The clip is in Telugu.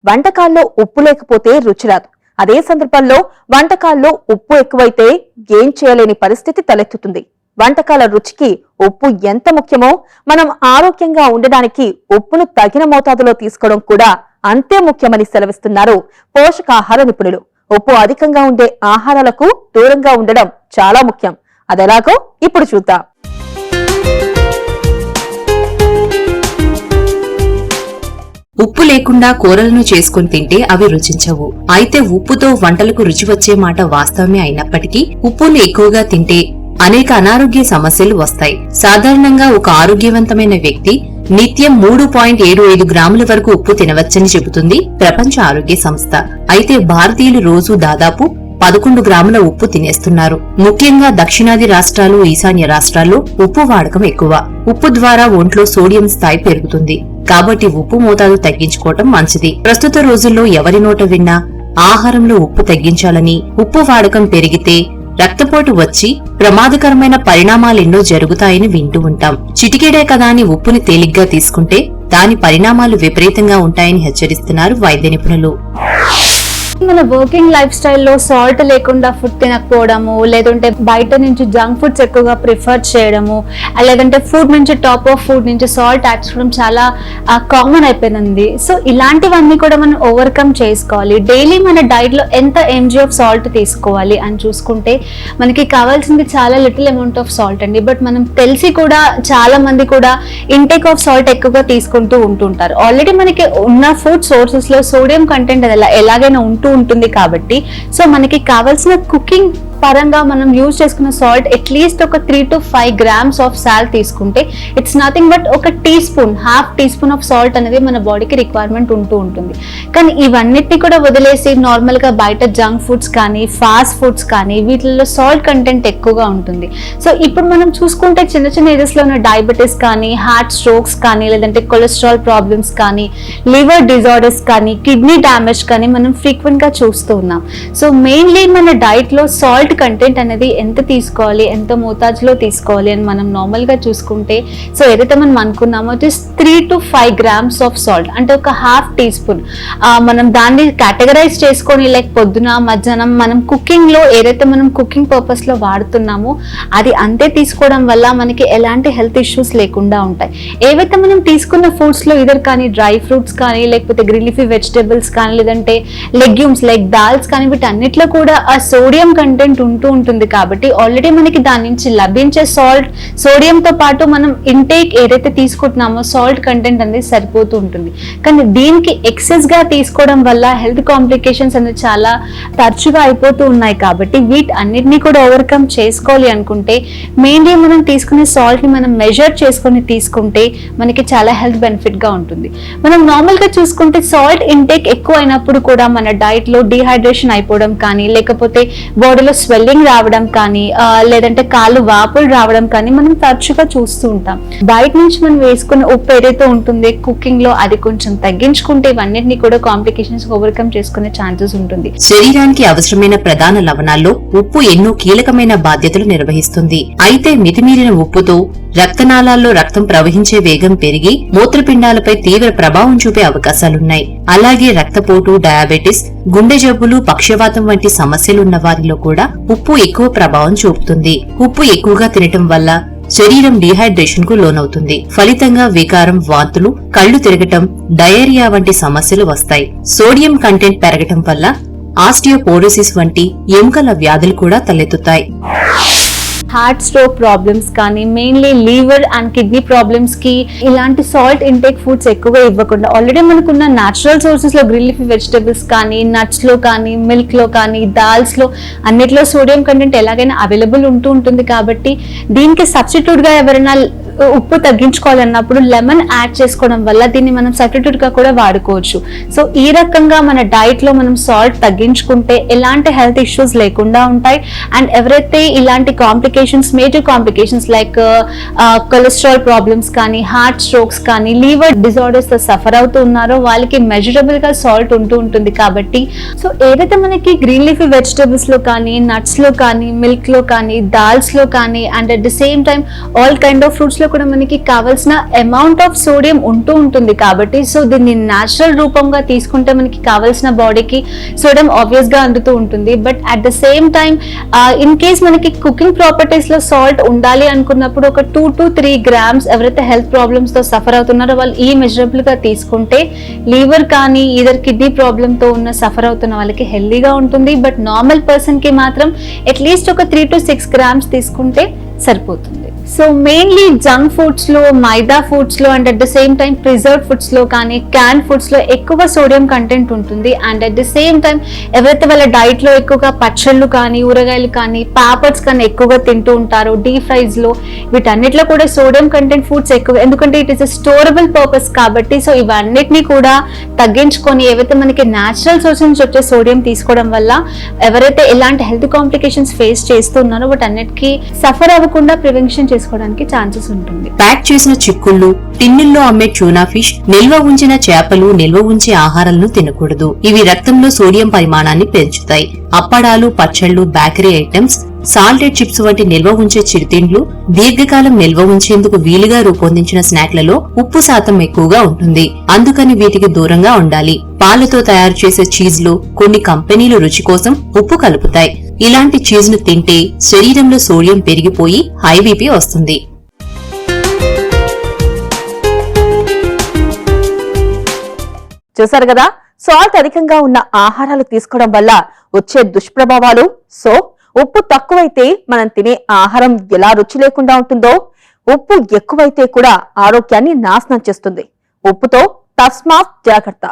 వంటకాల్లో ఉప్పు లేకపోతే రుచి రాదు. అదే సందర్భంలో వంటకాల్లో ఉప్పు ఎక్కువైతే ఏం చేయలేని పరిస్థితి తలెత్తుతుంది. వంటకాల రుచికి ఉప్పు ఎంత ముఖ్యమో మనం ఆరోగ్యంగా ఉండడానికి ఉప్పును తగిన మోతాదులో తీసుకోవడం కూడా అంతే ముఖ్యమని సెలవిస్తున్నారు పోషకాహార నిపుణులు. ఉప్పు అధికంగా ఉండే ఆహారాలకు దూరంగా ఉండడం చాలా ముఖ్యం. అదెలాగో ఇప్పుడు చూద్దాం. ఉప్పు లేకుండా కూరలను చేసుకుని తింటే అవి రుచించవు. అయితే ఉప్పుతో వంటలకు రుచి వచ్చే మాట వాస్తవమే అయినప్పటికీ ఉప్పును ఎక్కువగా తింటే అనేక అనారోగ్య సమస్యలు వస్తాయి. సాధారణంగా ఒక ఆరోగ్యవంతమైన వ్యక్తి నిత్యం 3.75 గ్రాముల వరకు ఉప్పు తినవచ్చని చెబుతుంది ప్రపంచ ఆరోగ్య సంస్థ. అయితే భారతీయులు రోజు దాదాపు 11 గ్రాముల ఉప్పు తినేస్తున్నారు. ముఖ్యంగా దక్షిణాది రాష్ట్రాలు, ఈశాన్య రాష్ట్రాల్లో ఉప్పు వాడకం ఎక్కువ. ఉప్పు ద్వారా ఒంట్లో సోడియం స్థాయి పెరుగుతుంది. కాబట్టి ఉప్పు మోతాదు తగ్గించుకోవటం మంచిది. ప్రస్తుత రోజుల్లో ఎవరి నోట విన్నా ఆహారంలో ఉప్పు తగ్గించాలని, ఉప్పు వాడకం పెరిగితే రక్తపోటు వచ్చి ప్రమాదకరమైన పరిణామాలెన్నో జరుగుతాయని వింటూ ఉంటాం. చిటికెడే కదా అని ఉప్పుని తేలిగ్గా తీసుకుంటే దాని పరిణామాలు విపరీతంగా ఉంటాయని హెచ్చరిస్తున్నారు వైద్య నిపుణులు. మన వర్కింగ్ లైఫ్ స్టైల్లో సాల్ట్ లేకుండా ఫుడ్ తినకపోవడము, లేదంటే బయట నుంచి జంక్ ఫుడ్స్ ఎక్కువగా ప్రిఫర్ చేయడము, లేదంటే ఫుడ్ నుంచి టాప్ ఆఫ్ ఫుడ్ నుంచి సాల్ట్ యాడ్ చేయడం చాలా కామన్ అయిపోయింది. సో ఇలాంటివన్నీ కూడా మనం ఓవర్కమ్ చేసుకోవాలి. డైలీ మన డైట్ లో ఎంత ఎంజీ ఆఫ్ సాల్ట్ తీసుకోవాలి అని చూసుకుంటే మనకి కావాల్సింది చాలా లిటిల్ అమౌంట్ ఆఫ్ సాల్ట్ అండి. బట్ మనం తెలిసి కూడా చాలా మంది కూడా ఇంటేక్ ఆఫ్ సాల్ట్ ఎక్కువగా తీసుకుంటూ ఉంటుంటారు. ఆల్రెడీ మనకి ఉన్న ఫుడ్ సోర్సెస్ లో సోడియం కంటెంట్ ఎలాగైనా ఉంటుంది కాబట్టి సో మనకి కావాల్సిన కుకింగ్ పరంగా మనం యూజ్ చేసుకున్న సాల్ట్ అట్లీస్ట్ ఒక 3 to 5 గ్రామ్స్ ఆఫ్ సాల్ట్ తీసుకుంటే ఇట్స్ నథింగ్ బట్ ఒక half teaspoon of salt అనేది మన బాడీకి రిక్వైర్మెంట్ ఉంటుంది. కానీ ఇవన్నిటిని కూడా వదిలేసి నార్మల్ గా బయట జంక్ ఫుడ్స్ కానీ ఫాస్ట్ ఫుడ్స్ కానీ వీటిల్లో సాల్ట్ కంటెంట్ ఎక్కువగా ఉంటుంది. సో ఇప్పుడు మనం చూసుకుంటే చిన్న చిన్న ఏజెస్ లో ఉన్న డయాబెటీస్ కానీ, హార్ట్ స్ట్రోక్స్ కానీ, లేదంటే కొలెస్ట్రాల్ ప్రాబ్లమ్స్ కానీ, లివర్ డిజార్డర్స్ కానీ, కిడ్నీ డ్యామేజ్ కానీ మనం ఫ్రీక్వెంట్ గా చూస్తూ ఉన్నాం. సో మెయిన్లీ మన డైట్ లో సాల్ట్ కంటెంట్ అనేది ఎంత తీసుకోవాలి, ఎంత మోతాజులో తీసుకోవాలి అని మనం నార్మల్ గా చూసుకుంటే సో ఏదైతే మనం అనుకున్నామో 3 to 5 గ్రామ్స్ ఆఫ్ సాల్ట్ అంటే ఒక హాఫ్ టీ స్పూన్ మనం దాన్ని కేటగరైజ్ చేసుకొని లైక్ పొద్దున మధ్యాహ్నం మనం కుకింగ్ లో ఏదైతే మనం కుకింగ్ పర్పస్ లో వాడుతున్నామో అది అంతే తీసుకోవడం వల్ల మనకి ఎలాంటి హెల్త్ ఇష్యూస్ లేకుండా ఉంటాయి. ఏవైతే మనం తీసుకున్న ఫుడ్స్ లో ఇదర్ కానీ డ్రై ఫ్రూట్స్ కానీ, లేకపోతే గ్రీన్ లీఫీ వెజిటబుల్స్ కానీ, లేదంటే లెగ్యూమ్స్ లైక్ దాల్స్ కానీ వీటన్నిటిలో కూడా ఆ సోడియం కంటెంట్ ఉంటుంది కాబట్టి ఆల్రెడీ మనకి దాని నుంచి లభించే సోడియంతో పాటు మనం ఇంటేక్ ఏదైతే తీసుకుంటున్నామో సాల్ట్ కంటెంట్ అనేది సరిపోతూ ఉంటుంది. కానీ దీనికి ఎక్సెస్ గా తీసుకోవడం వల్ల హెల్త్ కాంప్లికేషన్స్ అనేది చాలా తరచుగా అయిపోతూ ఉన్నాయి. కాబట్టి వీటన్నిటిని కూడా ఓవర్కమ్ చేసుకోవాలి అనుకుంటే మెయిన్లీ మనం తీసుకునే సాల్ట్ ని మనం మెజర్ చేసుకొని తీసుకుంటే మనకి చాలా హెల్త్ బెనిఫిట్ గా ఉంటుంది. మనం నార్మల్ గా చూసుకుంటే సాల్ట్ ఇంటేక్ ఎక్కువ అయినప్పుడు కూడా మన డైట్ లో డిహైడ్రేషన్ అయిపోవడం కానీ, లేకపోతే బాడీలో స్వెల్లింగ్ రావడం కానీ, లేదంటే కాళ్ళు వాపులు రావడం కానీ మనం తరచుగా చూస్తూ ఉంటాం. బయట నుంచి మనం వేసుకున్న ఉప్పు ఏదైతే ఉంటుంది కుకింగ్ లో అది కొంచెం తగ్గించుకుంటే ఇవన్నిటిని కూడా కాంప్లికేషన్స్ ఓవర్కమ్ చేసుకునే ఛాన్సెస్ ఉంటుంది. శరీరానికి అవసరమైన ప్రధాన లవణాల్లో ఉప్పు ఎన్నో కీలకమైన బాధ్యతలు నిర్వహిస్తుంది. అయితే మితిమీరిన ఉప్పుతో రక్తనాళాల్లో రక్తం ప్రవహించే వేగం పెరిగి మూత్రపిండాలపై తీవ్ర ప్రభావం చూపే అవకాశాలున్నాయి. అలాగే రక్తపోటు, డయాబెటిస్, గుండె జబ్బులు, పక్షవాతం వంటి సమస్యలున్న వారిలో కూడా ఉప్పు ఎక్కువ ప్రభావం చూపుతుంది. ఉప్పు ఎక్కువగా తినటం వల్ల శరీరం డీహైడ్రేషన్ కు లోనవుతుంది. ఫలితంగా వికారం, వాంతులు, కళ్లు తిరగటం, డయేరియా వంటి సమస్యలు వస్తాయి. సోడియం కంటెంట్ పెరగటం వల్ల ఆస్టియోపోరోసిస్ వంటి ఎముకల వ్యాధులు కూడా తలెత్తుతాయి. హార్ట్ స్ట్రోక్ ప్రాబ్లమ్స్ కానీ, mainly liver and kidney problems కి ఇలాంటి సాల్ట్ ఇంటేక్ ఫుడ్స్ ఎక్కువగా ఇవ్వకుండా ఆల్రెడీ మనకున్న న్యాచురల్ సోర్సెస్ లో గ్రీన్ లీఫీ వెజిటబుల్స్ కానీ, నట్స్ లో కానీ, మిల్క్ లో కానీ, దాల్స్ లో అన్నిట్లో సోడియం కంటెంట్ ఎలాగైనా అవైలబుల్ ఉంటుంది. కాబట్టి దీనికి సబ్స్టిట్యూట్ గా ఎవరైనా ఉప్పు తగ్గించుకోవాలన్నప్పుడు లెమన్ యాడ్ చేసుకోవడం వల్ల దీన్ని మనం సబ్స్టిట్యూట్ గా కూడా వాడుకోవచ్చు. సో ఈ రకంగా మన డైట్ లో మనం సాల్ట్ తగ్గించుకుంటే ఎలాంటి హెల్త్ ఇష్యూస్ లేకుండా ఉంటాయి. అండ్ ఎవరైతే ఇలాంటి major complications like cholesterol problems కానీ, హార్ట్ స్ట్రోక్స్ కానీ, లివర్ డిజార్డర్స్ తో సఫర్ అవుతూ ఉన్నారో వాళ్ళకి మెజరబుల్ గా సాల్ట్ ఉంటుంది. కాబట్టి సో ఏదైతే మనకి గ్రీన్ లీఫీ వెజిటబుల్స్ లో కానీ, నట్స్ లో కానీ, మిల్క్ లో కానీ, దాల్స్ లో కానీ, and at the same time all kind of fruits లో కూడా మనకి కావాల్సిన అమౌంట్ ఆఫ్ సోడియం ఉంటూ ఉంటుంది కాబట్టి సో దీన్ని న్యాచురల్ రూపంగా తీసుకుంటే మనకి కావాల్సిన బాడీకి సోడియం ఆబ్వియస్ గా అందుతూ ఉంటుంది. But at the same time in case మనకి కుకింగ్ ప్రాపర్టీస్ లో సాల్ట్ ఉండాలి అనుకున్నప్పుడు ఒక 2 to 3 grams ఎవరైతే హెల్త్ ప్రాబ్లమ్స్ తో సఫర్ అవుతున్నారో వాళ్ళు ఈ మెజరబుల్ గా తీసుకుంటే లివర్ కానీ ఈధర్ కిడ్నీ ప్రాబ్లమ్ తో ఉన్న సఫర్ అవుతున్న వాళ్ళకి హెల్దీగా ఉంటుంది. బట్ నార్మల్ పర్సన్ కి మాత్రం అట్లీస్ట్ ఒక 3 to 6 grams తీసుకుంటే సరిపోతుంది. సో మెయిన్లీ జంక్ ఫుడ్స్ లో, మైదా ఫుడ్స్ లో and at the same time preserved foods లో కానీ క్యాన్ ఫుడ్స్ లో ఎక్కువ సోడియం కంటెంట్ ఉంటుంది. And at the same time ఎవరైతే వాళ్ళ డైట్ లో ఎక్కువగా పచ్చళ్ళు కానీ ఊరగాయలు కానీ పాపడ్స్ కానీ ఎక్కువగా తింటూ ఉంటారో, డీప్ ఫ్రైస్ లో వీటన్నిటిలో కూడా సోడియం కంటెంట్ ఫుడ్స్ ఎక్కువ, ఎందుకంటే it is a storable purpose కాబట్టి. సో ఇవన్నిటిని కూడా తగ్గించుకొని ఏవైతే మనకి న్యాచురల్ సోర్స్ నుంచి వచ్చే సోడియం తీసుకోవడం వల్ల ఎవరైతే ఎలాంటి హెల్త్ కాంప్లికేషన్స్ ఫేస్ చేస్తున్నారో వాటన్నిటికీ సఫర్ అవ్వకుండా ప్రివెన్షన్ చేసుకోవడానికి ఛాన్సెస్ ఉంటుంది. ప్యాక్ చేసిన చిక్కుళ్ళు, టిన్నుల్లో అమ్మే ట్యూనా ఫిష్, నిల్వ ఉంచిన చేపలు, నిల్వ ఉంచే ఆహారాలను తినకూడదు. ఇవి రక్తంలో సోడియం పరిమాణాన్ని పెంచుతాయి. అప్పడాలు, పచ్చళ్లు, బేకరీ ఐటమ్స్, సాల్టెడ్ చిప్స్ వంటి నిల్వ ఉంచే చిరుతిండ్లు, దీర్ఘకాలం నిల్వ ఉంచేందుకు వీలుగా రూపొందించిన స్నాక్లలో ఉప్పు శాతం ఎక్కువగా ఉంటుంది. అందుకని వీటికి దూరంగా ఉండాలి. పాలతో తయారు చేసే చీజ్ లో కొన్ని కంపెనీలు రుచి కోసం ఉప్పు కలుపుతాయి. ఇలాంటి చీజ్ ను తింటే శరీరంలో సోడియం పెరిగిపోయి హై బీపీ వస్తుంది. చూసారు కదా, సాల్ట్ అధికంగా ఉన్న ఆహారాలు తీసుకోవడం వల్ల వచ్చే దుష్ప్రభావాలు. సో ఉప్పు తక్కువైతే మనం తినే ఆహారం ఎలా రుచి లేకుండా ఉంటుందో, ఉప్పు ఎక్కువైతే కూడా ఆరోగ్యాన్ని నాశనం చేస్తుంది. ఉప్పుతో తస్మాత్ జాగ్రత్త.